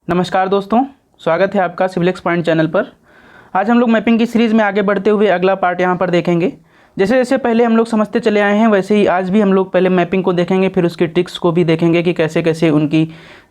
नमस्कार दोस्तों, स्वागत है आपका सिविल पॉइंट चैनल पर। आज हम लोग मैपिंग की सीरीज़ में आगे बढ़ते हुए अगला पार्ट यहाँ पर देखेंगे। जैसे जैसे पहले हम लोग समझते चले आए हैं वैसे ही आज भी हम लोग पहले मैपिंग को देखेंगे, फिर उसकी ट्रिक्स को भी देखेंगे कि कैसे कैसे उनकी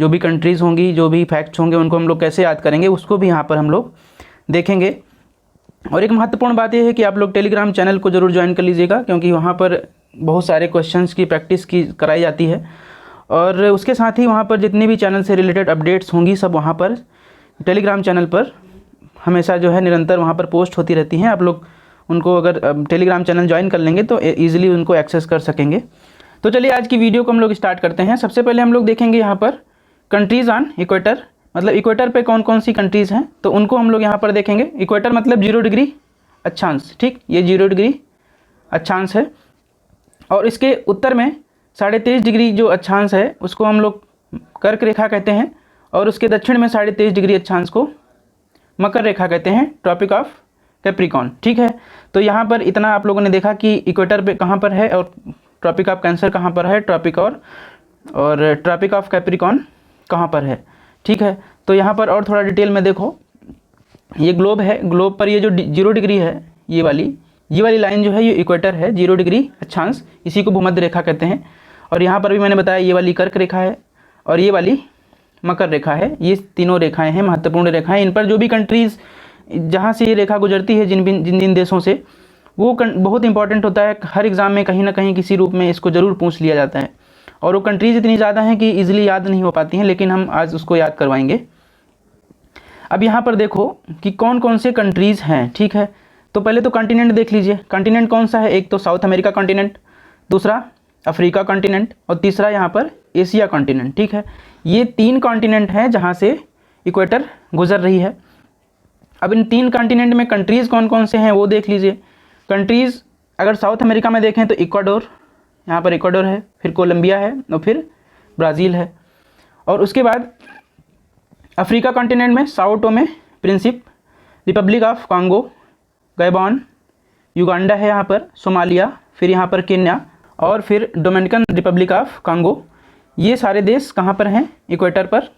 जो भी कंट्रीज़ होंगी, जो भी फैक्ट्स होंगे, उनको हम लोग कैसे याद करेंगे, उसको भी यहाँ पर हम लोग देखेंगे। और एक महत्वपूर्ण बात यह है कि आप लोग टेलीग्राम चैनल को ज़रूर ज्वाइन कर लीजिएगा, क्योंकि वहाँ पर बहुत सारे क्वेश्चंस की प्रैक्टिस की कराई जाती है। और उसके साथ ही वहाँ पर जितनी भी चैनल से रिलेटेड अपडेट्स होंगी सब वहाँ पर टेलीग्राम चैनल पर हमेशा जो है निरंतर वहाँ पर पोस्ट होती रहती हैं। आप लोग उनको अगर टेलीग्राम चैनल ज्वाइन कर लेंगे तो ईजिली उनको एक्सेस कर सकेंगे। तो चलिए आज की वीडियो को हम लोग स्टार्ट करते हैं। सबसे पहले हम लोग देखेंगे यहाँ पर कंट्रीज़ ऑन इक्वेटर, मतलब इक्वेटर पे कौन कौन सी कंट्रीज़ हैं, तो उनको हम लोग यहाँ पर देखेंगे। इक्वेटर मतलब 0 डिग्री अक्षांश, ठीक, ये 0 डिग्री अक्षांश है। और इसके उत्तर में 23.5 डिग्री जो अक्षांश है उसको हम लोग कर्क रेखा कहते हैं, और उसके दक्षिण में 23.5 डिग्री अक्षांश को मकर रेखा कहते हैं, ट्रॉपिक ऑफ कैप्रिकॉर्न, ठीक है। तो यहाँ पर इतना आप लोगों ने देखा कि इक्वेटर पे कहाँ पर है और ट्रॉपिक ऑफ कैंसर कहाँ पर है, ट्रॉपिक और ट्रॉपिक ऑफ कैप्रिकॉर्न कहाँ पर है, ठीक है। तो यहाँ पर और थोड़ा डिटेल में देखो, ये ग्लोब है, ग्लोब पर ये जो 0 डिग्री है, ये वाली लाइन जो है ये इक्वेटर है, 0 डिग्री अक्षांश, इसी को भूमध्य रेखा कहते हैं। और यहाँ पर भी मैंने बताया ये वाली कर्क रेखा है और ये वाली मकर रेखा है। ये तीनों रेखाएं हैं, महत्वपूर्ण रेखाएं। इन पर जो भी कंट्रीज़ जहाँ से ये रेखा गुजरती है, जिन जिन देशों से, वो बहुत इंपॉर्टेंट होता है। हर एग्ज़ाम में कहीं ना कहीं किसी रूप में इसको ज़रूर पूछ लिया जाता है। और वो कंट्रीज़ इतनी ज़्यादा हैं कि ईजिली याद नहीं हो पाती हैं, लेकिन हम आज उसको याद करवाएंगे। अब यहाँ पर देखो कि कौन कौन से कंट्रीज़ हैं, ठीक है। तो पहले तो कॉन्टिनेंट देख लीजिए। कॉन्टिनेंट कौन सा है? एक तो साउथ अमेरिका कॉन्टिनेंट, दूसरा अफ्रीका कॉन्टिनेंट और तीसरा यहाँ पर एशिया कॉन्टिनेंट, ठीक है। ये 3 कॉन्टिनेंट हैं जहाँ से इक्वेटर गुजर रही है। अब इन 3 कॉन्टिनेंट में कंट्रीज़ कौन कौन से हैं वो देख लीजिए। कंट्रीज़ अगर साउथ अमेरिका में देखें तो इक्वाडोर, यहाँ पर इक्वाडोर है, फिर कोलंबिया है और फिर ब्राज़ील है। और उसके बाद अफ्रीका कॉन्टिनेंट में Sao Tome Principe, Republic of Congo, Gabon, Uganda है यहाँ पर, सोमालिया, फिर यहाँ पर केन्या और फिर डोमिनिकन रिपब्लिक ऑफ कॉन्गो। ये सारे देश कहाँ पर हैं? इक्वेटर पर।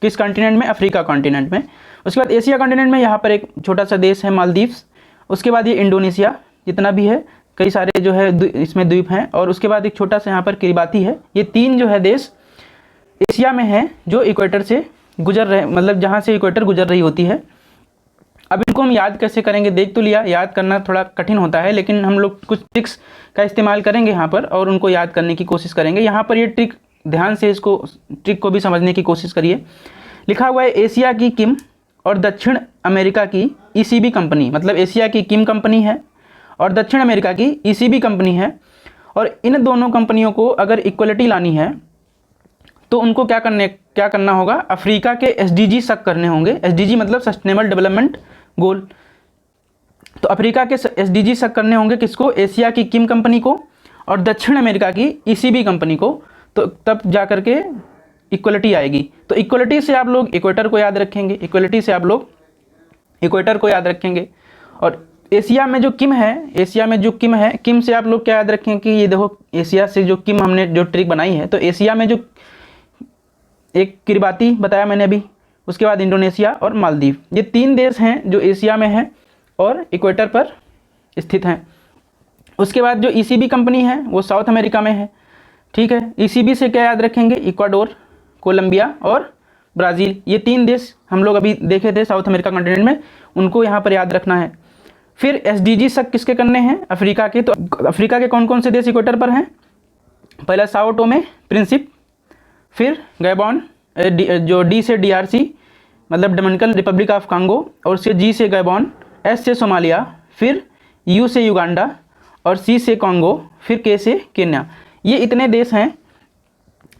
किस कॉन्टिनेंट में? अफ्रीका कॉन्टिनेंट में। उसके बाद एशिया कॉन्टिनेंट में यहाँ पर एक छोटा सा देश है मालदीव्स। उसके बाद ये इंडोनेशिया जितना भी है, कई सारे जो है इसमें द्वीप हैं। और उसके बाद एक छोटा सा यहाँ पर किरिबाती है। ये 3 जो है देश एशिया में हैं जो इक्वेटर से गुजर रहे, मतलब जहाँ से इक्वेटर गुजर रही होती है। अब इनको हम याद कैसे करेंगे? देख तो लिया, याद करना थोड़ा कठिन होता है, लेकिन हम लोग कुछ ट्रिक्स का इस्तेमाल करेंगे यहाँ पर और उनको याद करने की कोशिश करेंगे। यहाँ पर ये ट्रिक, ध्यान से इसको ट्रिक को भी समझने की कोशिश करिए। लिखा हुआ है एशिया की किम और दक्षिण अमेरिका की ईसीबी कंपनी, मतलब एशिया की किम कंपनी है और दक्षिण अमेरिका की ईसीबी कंपनी है। और इन दोनों कंपनियों को अगर इक्वलिटी लानी है तो उनको क्या करना होगा? अफ्रीका के SDG तक करने होंगे। SDG मतलब सस्टेनेबल डेवलपमेंट गोल। तो अफ्रीका के SDG तक करने होंगे किसको? एशिया की किम कंपनी को और दक्षिण अमेरिका की ईसीबी कंपनी को। तो तब जा कर के इक्वलिटी आएगी। तो इक्वलिटी से आप लोग इक्वेटर को याद रखेंगे, इक्वलिटी से आप लोग इक्वेटर को याद रखेंगे। और एशिया में जो किम है, एशिया में जो किम है, किम से आप लोग क्या याद रखेंगे कि ये देखो एशिया से जो किम हमने जो ट्रिक बनाई है, तो एशिया में जो एक किरिबाती बताया मैंने अभी, उसके बाद इंडोनेशिया और मालदीव, ये 3 देश हैं जो एशिया में हैं और इक्वेटर पर स्थित हैं। उसके बाद जो ईसीबी कंपनी है वो साउथ अमेरिका में है, ठीक है। ईसीबी से क्या याद रखेंगे? इक्वाडोर, कोलंबिया और ब्राज़ील, ये 3 देश हम लोग अभी देखे थे साउथ अमेरिका कॉन्टिनेंट में, उनको यहाँ पर याद रखना है। फिर SDG तक किसके करने हैं? अफ्रीका के। तो अफ्रीका के कौन कौन से देश इक्वेटर पर हैं? पहला साओ टोमे प्रिंसिप, फिर गैबॉन, जो D से DRC मतलब डोमिनिकन रिपब्लिक ऑफ कॉन्गो, और उससे G से गैबॉन, S से सोमालिया, फिर U से युगांडा और C से कॉन्गो, फिर K से केन्या। ये इतने देश हैं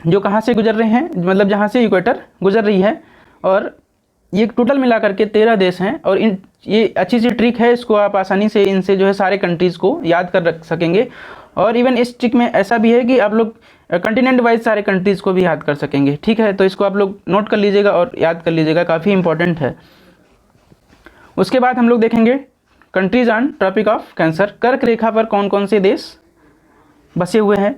जो कहाँ से गुजर रहे हैं, मतलब जहाँ से इक्वेटर गुजर रही है। और ये टोटल मिला करके 13 देश हैं। और ये अच्छी सी ट्रिक है, इसको आप आसानी से इनसे जो है सारे कंट्रीज़ को याद कर रख सकेंगे। और इवन इस ट्रिक में ऐसा भी है कि आप लोग कंटिनेंट वाइज सारे कंट्रीज़ को भी याद कर सकेंगे, ठीक है। तो इसको आप लोग नोट कर लीजिएगा और याद कर लीजिएगा, काफ़ी इंपॉर्टेंट है। उसके बाद हम लोग देखेंगे countries on Tropic of Cancer. कर्क रेखा पर कौन कौन से देश बसे हुए हैं?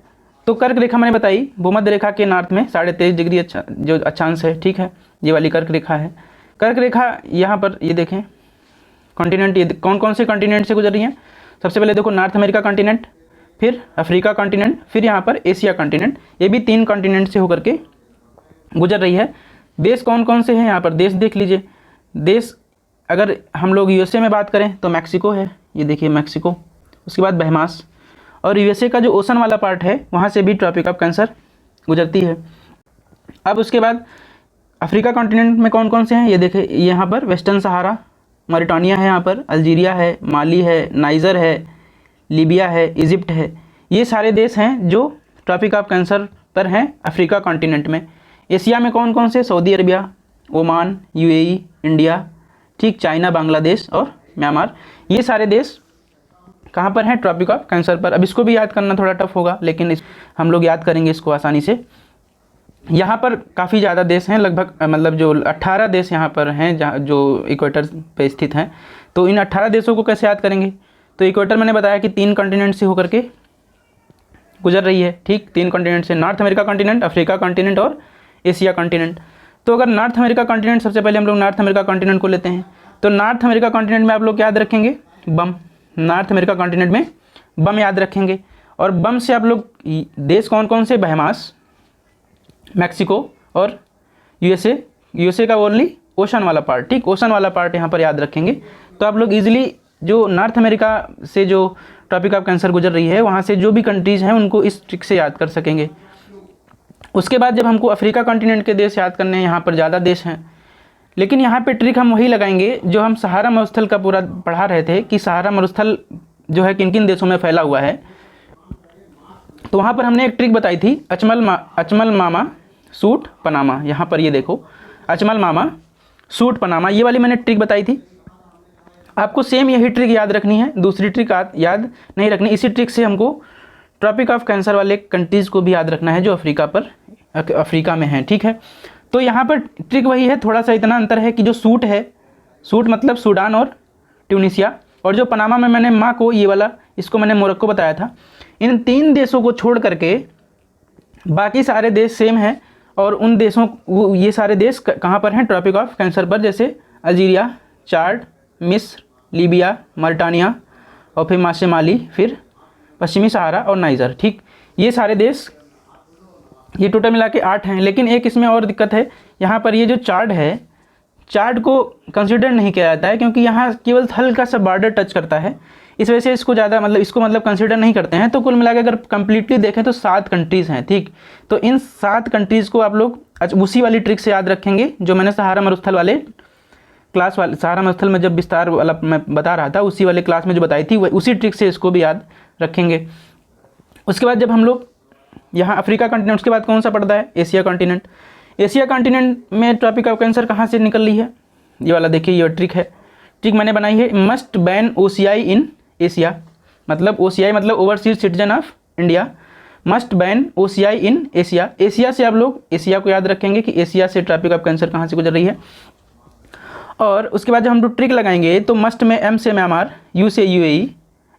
तो कर्क रेखा मैंने बताई, भूमध्य रेखा के नॉर्थ में 23.5 डिग्री जो अक्षांश है, ठीक है, ये वाली कर्क रेखा है। कर्क रेखा यहाँ पर ये देखें कॉन्टिनेंट, ये कौन कौन से कॉन्टिनेंट से गुजर रही हैं। सबसे पहले देखो नॉर्थ अमेरिका कॉन्टिनेंट, फिर अफ्रीका कॉन्टिनेंट, फिर यहाँ पर एशिया कॉन्टिनेंट, ये भी 3 कॉन्टिनेंट से होकर के गुजर रही है। देश कौन कौन से हैं यहाँ पर देश देख लीजिए। देश अगर हम लोग यूएसए में बात करें तो मैक्सिको है, ये देखिए मैक्सिको। उसके बाद बहमास, और यूएसए का जो ओशन वाला पार्ट है वहाँ से भी ट्रॉपिक ऑफ कैंसर गुजरती है। अब उसके बाद अफ्रीका कॉन्टिनेंट में कौन कौन से हैं, ये देखें यहाँ पर वेस्टर्न सहारा, मॉरिटानिया है, यहाँ पर अल्जीरिया है, माली है, नाइजर है, लीबिया है, इजिप्ट है। ये सारे देश हैं जो ट्रॉपिक ऑफ कैंसर पर हैं अफ्रीका कॉन्टिनेंट में। एशिया में कौन कौन से, Saudi Arabia, Oman, UAE, India, ठीक, चाइना, बांग्लादेश और म्यांमार। ये सारे देश कहाँ पर हैं, ट्रॉपिक ऑफ कैंसर पर। अब इसको भी याद करना थोड़ा टफ होगा, लेकिन हम लोग याद करेंगे इसको आसानी से। यहाँ पर काफ़ी ज़्यादा देश हैं, लगभग मतलब जो 18 देश यहाँ पर हैं जहाँ जो इक्वेटर पे स्थित हैं। तो इन 18 देशों को कैसे याद करेंगे, तो इक्वेटर मैंने बताया कि 3 कॉन्टिनेंट से होकर के गुजर रही है, ठीक, 3 कॉन्टिनेंट से, north America continent, Africa continent और एशिया कॉन्टिनेंट। तो अगर नॉर्थ अमेरिका कॉन्टिनेंट, सबसे पहले हम लोग नॉर्थ अमेरिका कॉन्टिनेंट को लेते हैं। तो नॉर्थ अमेरिका कॉन्टिनेंट में आप लोग याद रखेंगे बम, नॉर्थ अमेरिका कॉन्टिनेंट में बम याद रखेंगे। और बम से आप लोग देश कौन कौन से, बहमास, मैक्सिको और यूएसए का ओनली ओशन वाला पार्ट, ठीक, ओशन वाला पार्ट यहाँ पर याद रखेंगे। तो आप लोग इजीली जो नॉर्थ अमेरिका से जो ट्रॉपिक ऑफ कैंसर गुजर रही है वहाँ से जो भी कंट्रीज़ हैं उनको इस ट्रिक से याद कर सकेंगे। उसके बाद जब हमको अफ्रीका कॉन्टिनेंट के देश याद करने हैं, यहाँ पर ज़्यादा देश हैं, लेकिन यहाँ पे ट्रिक हम वही लगाएंगे जो हम सहारा मरुस्थल का पूरा पढ़ा रहे थे कि सहारा मरुस्थल जो है किन किन देशों में फैला हुआ है। तो वहाँ पर हमने एक ट्रिक बताई थी, अचमल मामा सूट पनामा। यहाँ पर ये देखो अचमल मामा सूट पनामा, ये वाली मैंने ट्रिक बताई थी। आपको सेम यही ट्रिक याद रखनी है, दूसरी ट्रिक याद नहीं रखनी। इसी ट्रिक से हमको ट्रॉपिक ऑफ कैंसर वाले कंट्रीज़ को भी याद रखना है जो अफ्रीका में हैं, ठीक है। तो यहाँ पर ट्रिक वही है, थोड़ा सा इतना अंतर है कि जो सूट है, सूट मतलब सूडान और ट्यूनीशिया, और जो पनामा में मैंने माँ को, ये वाला, इसको मैंने मोरक्को बताया था। इन 3 देशों को छोड़ करके बाकी सारे देश सेम हैं, और उन देशों, ये सारे देश कहाँ पर हैं, ट्रॉपिक ऑफ कैंसर पर, जैसे अल्जीरिया, चाड, मिस्र, लीबिया, मॉरिटानिया और फिर माली, फिर पश्चिमी सहारा और नाइजर, ठीक। ये सारे देश, ये टोटल मिला के 8 हैं। लेकिन एक इसमें और दिक्कत है, यहाँ पर ये जो चार्ट है, चार्ट को कंसिडर नहीं किया जाता है क्योंकि यहाँ केवल हल्का सा बॉर्डर टच करता है, इस वजह से इसको ज़्यादा मतलब कंसिडर नहीं करते हैं। तो कुल मिला के अगर कंप्लीटली देखें तो 7 कंट्रीज़ हैं, ठीक। तो इन 7 कंट्रीज़ को आप लोग उसी वाली ट्रिक से याद रखेंगे जो मैंने सहारा मरुस्थल वाले क्लास वाले, सहारा मरुस्थल में जब विस्तार वाला मैं बता रहा था, उसी वाले क्लास में जो बताई थी, उसी ट्रिक से इसको भी याद रखेंगे। उसके बाद जब हम लोग यहाँ अफ्रीका कॉन्टिनेंट, उसके बाद कौन सा पड़ता है, एशिया कॉन्टिनेंट। एशिया कॉन्टिनेंट में ट्रॉपिक ऑफ कैंसर कहाँ से निकल रही है, ये वाला देखिए, ये ट्रिक है, ट्रिक मैंने बनाई है, must ban OCI in Asia, मतलब OCI मतलब overseas citizen of India, must ban OCI in Asia. Asia से आप लोग एशिया को याद रखेंगे कि एशिया से ट्रॉपिक ऑफ कैंसर कहाँ से गुजर रही है। और उसके बाद जब हम लोग ट्रिक लगाएंगे तो मस्ट में M से म्यांमार, U से UAE,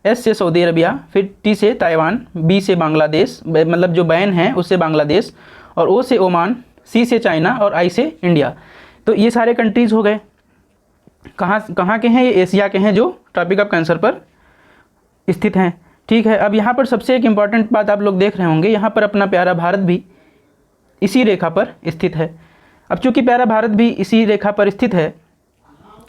S से सऊदी अरबिया, फिर T से ताइवान, B से बांग्लादेश, मतलब जो बैन है उससे बांग्लादेश, और O से ओमान, C से चाइना और I से इंडिया। तो ये सारे कंट्रीज़ हो गए, कहाँ के हैं, ये एशिया के हैं जो ट्रॉपिक ऑफ कैंसर पर स्थित हैं, ठीक है। अब यहाँ पर सबसे एक इम्पॉर्टेंट बात आप लोग देख रहे होंगे, यहाँ पर अपना प्यारा भारत भी इसी रेखा पर स्थित है। अब चूँकि प्यारा भारत भी इसी रेखा पर स्थित है,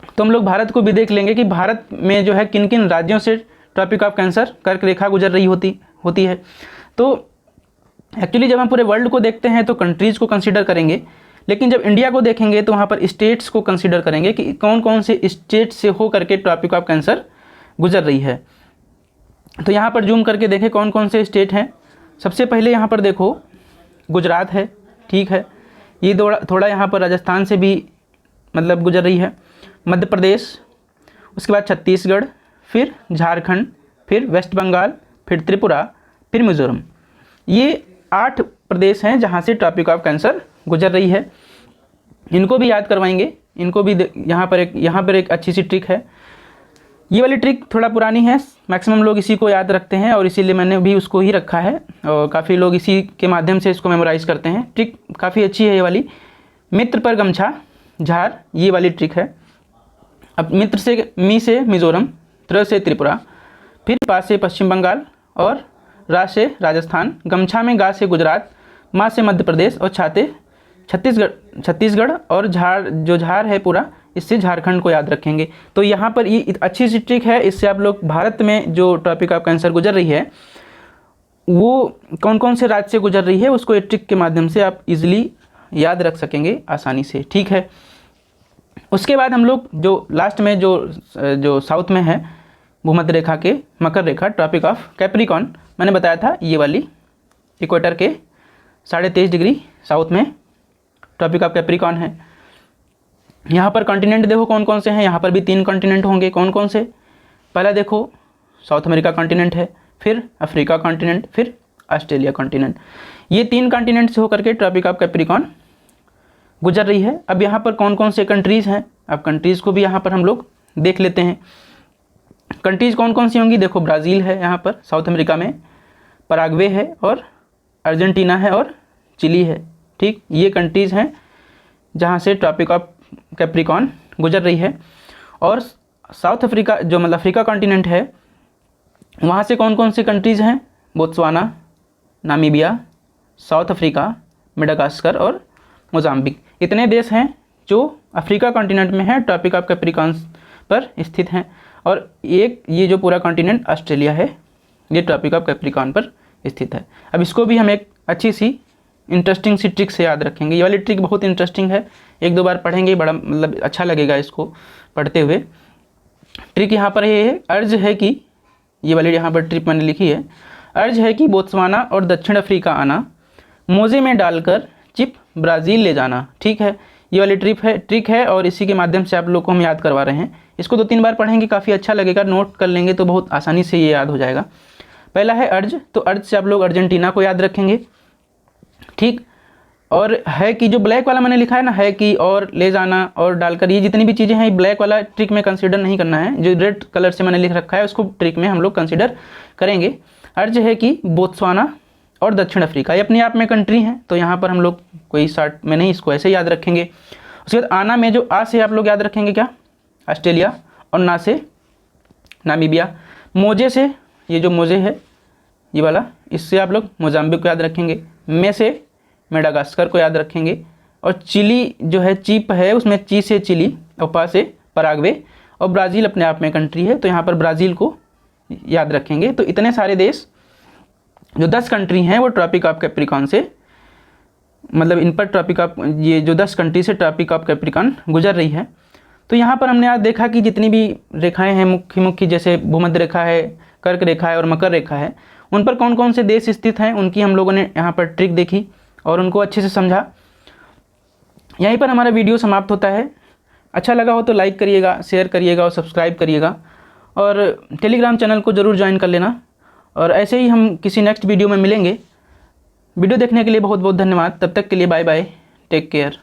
तो हम लोग भारत को भी देख लेंगे कि भारत में जो है किन किन राज्यों से ट्रॉपिक ऑफ कैंसर कर्क रेखा गुजर रही होती है। तो एक्चुअली जब हम पूरे वर्ल्ड को देखते हैं तो कंट्रीज़ को कंसीडर करेंगे, लेकिन जब इंडिया को देखेंगे तो वहाँ पर स्टेट्स को कंसीडर करेंगे कि कौन कौन से स्टेट से हो करके ट्रॉपिक ऑफ कैंसर गुजर रही है। तो यहाँ पर जूम करके देखें कौन कौन से स्टेट हैं। सबसे पहले यहाँ पर देखो गुजरात है, ठीक है, ये थोड़ा यहाँ पर राजस्थान से भी मतलब गुजर रही है, मध्य प्रदेश, उसके बाद छत्तीसगढ़, फिर झारखंड, फिर वेस्ट बंगाल, फिर त्रिपुरा, फिर मिज़ोरम। ये 8 प्रदेश हैं जहाँ से ट्रॉपिक ऑफ कैंसर गुजर रही है। इनको भी याद करवाएंगे, इनको भी यहाँ पर एक अच्छी सी ट्रिक है। ये वाली ट्रिक थोड़ा पुरानी है, मैक्सिमम लोग इसी को याद रखते हैं और इसीलिए मैंने भी उसको ही रखा है, और काफ़ी लोग इसी के माध्यम से इसको मेमोराइज़ करते हैं। ट्रिक काफ़ी अच्छी है ये वाली। मित्र पर गमछा, झार, ये वाली ट्रिक है। अब मित्र से मी से मिजोरम, त्र से त्रिपुरा, फिर पा से पश्चिम बंगाल और रा से राजस्थान, गमछा में गा से गुजरात, माँ से मध्य प्रदेश और छाते छत्तीसगढ़ और झार है पूरा, इससे झारखंड को याद रखेंगे। तो यहाँ पर ये अच्छी सी ट्रिक है, इससे आप लोग भारत में जो टॉपिक ऑफ कैंसर गुजर रही है वो कौन कौन से राज्य से गुजर रही है उसको एक ट्रिक के माध्यम से आप इजीली याद रख सकेंगे आसानी से, ठीक है। उसके बाद हम लोग जो लास्ट में जो साउथ में है भूमध्य रेखा के मकर रेखा, ट्रॉपिक ऑफ कैप्रिकॉन, मैंने बताया था ये वाली इक्वेटर के 23.5 डिग्री साउथ में ट्रॉपिक ऑफ कैप्रिकॉन है। यहाँ पर कॉन्टिनेंट देखो कौन कौन से हैं, यहाँ पर भी 3 कॉन्टिनेंट होंगे। कौन कौन से? पहला देखो साउथ अमेरिका कॉन्टिनेंट है, फिर अफ्रीका कॉन्टिनेंट, फिर ऑस्ट्रेलिया कॉन्टिनेंट। ये 3 कॉन्टिनेंट से होकर के ट्रॉपिक ऑफ कैप्रिकॉन गुजर रही है। अब यहाँ पर कौन कौन से कंट्रीज़ हैं, अब कंट्रीज़ को भी यहाँ पर हम लोग देख लेते हैं। कंट्रीज़ कौन कौन सी होंगी? देखो ब्राज़ील है यहाँ पर साउथ अमेरिका में, पराग्वे है और अर्जेंटीना है और चिली है, ठीक। ये कंट्रीज़ हैं जहाँ से ट्रॉपिक ऑफ कैप्रिकॉन गुजर रही है। और साउथ अफ्रीका जो मतलब अफ्रीका कॉन्टिनेंट है वहाँ से कौन कौन से कंट्रीज़ हैं? Botswana, Namibia, south Africa, Madagascar और मोजाम्बिक। इतने देश हैं जो अफ्रीका कॉन्टिनेंट में हैं, ट्रॉपिक ऑफ कैप्रिकॉन पर स्थित हैं। और एक ये जो पूरा कॉन्टिनेंट ऑस्ट्रेलिया है ये ट्रॉपिक ऑफ कैप्रिकॉन पर स्थित है। अब इसको भी हम एक अच्छी सी इंटरेस्टिंग सी ट्रिक से याद रखेंगे। ये वाली ट्रिक बहुत इंटरेस्टिंग है, 1-2 बार पढ़ेंगे, बड़ा मतलब अच्छा लगेगा इसको पढ़ते हुए। ट्रिक यहाँ पर ये है, अर्ज है कि ये वाली यहाँ पर ट्रिक मैंने लिखी है, अर्ज है कि बोत्सवाना और दक्षिण अफ्रीका आना, मोजे में डालकर चिप ब्राज़ील ले जाना, ठीक है। ये वाली ट्रिक है और इसी के माध्यम से आप लोग को हम याद करवा रहे हैं। इसको 2-3 बार पढ़ेंगे, काफ़ी अच्छा लगेगा, नोट कर लेंगे तो बहुत आसानी से ये याद हो जाएगा। पहला है अर्ज, तो अर्ज से आप लोग अर्जेंटीना को याद रखेंगे, ठीक। और है कि जो ब्लैक वाला मैंने लिखा है ना, है कि और ले जाना और डालकर, ये जितनी भी चीज़ें हैं ब्लैक वाला ट्रिक में कंसीडर नहीं करना है, जो रेड कलर से मैंने लिख रखा है उसको ट्रिक में हम लोग कंसीडर करेंगे। अर्ज है कि बोत्सवाना और दक्षिण अफ्रीका ये अपने आप में कंट्री हैं, तो यहाँ पर हम लोग कोई शॉर्ट में नहीं, इसको ऐसे याद रखेंगे। उसके बाद आना में जो आ से आप लोग याद रखेंगे क्या? ऑस्ट्रेलिया, और ना से नामीबिया। मोजे से ये जो मोजे है ये वाला, इससे आप लोग मोजाम्बिक को याद रखेंगे। में से मेडागास्कर को याद रखेंगे। और चिली जो है चीप है, उसमें ची से चिली और पा से पराग्वे, और ब्राज़ील अपने आप में कंट्री है तो यहाँ पर ब्राज़ील को याद रखेंगे। तो इतने सारे देश जो 10 कंट्री हैं वो ट्रॉपिक ऑफ कैप्रिकॉन से, मतलब इन पर ट्रॉपिक ऑफ, ये जो 10 कंट्री से ट्रॉपिक ऑफ कैप्रिकॉन गुजर रही है। तो यहाँ पर हमने आज देखा कि जितनी भी रेखाएं हैं मुख्य जैसे भूमध्य रेखा है, कर्क रेखा है और मकर रेखा है, उन पर कौन कौन से देश स्थित हैं उनकी हम लोगों ने यहाँ पर ट्रिक देखी और उनको अच्छे से समझा। यहीं पर हमारा वीडियो समाप्त होता है। अच्छा लगा हो तो लाइक करिएगा, शेयर करिएगा और सब्सक्राइब करिएगा, और टेलीग्राम चैनल को ज़रूर ज्वाइन कर लेना। और ऐसे ही हम किसी नेक्स्ट वीडियो में मिलेंगे। वीडियो देखने के लिए बहुत बहुत धन्यवाद। तब तक के लिए बाय बाय, टेक केयर।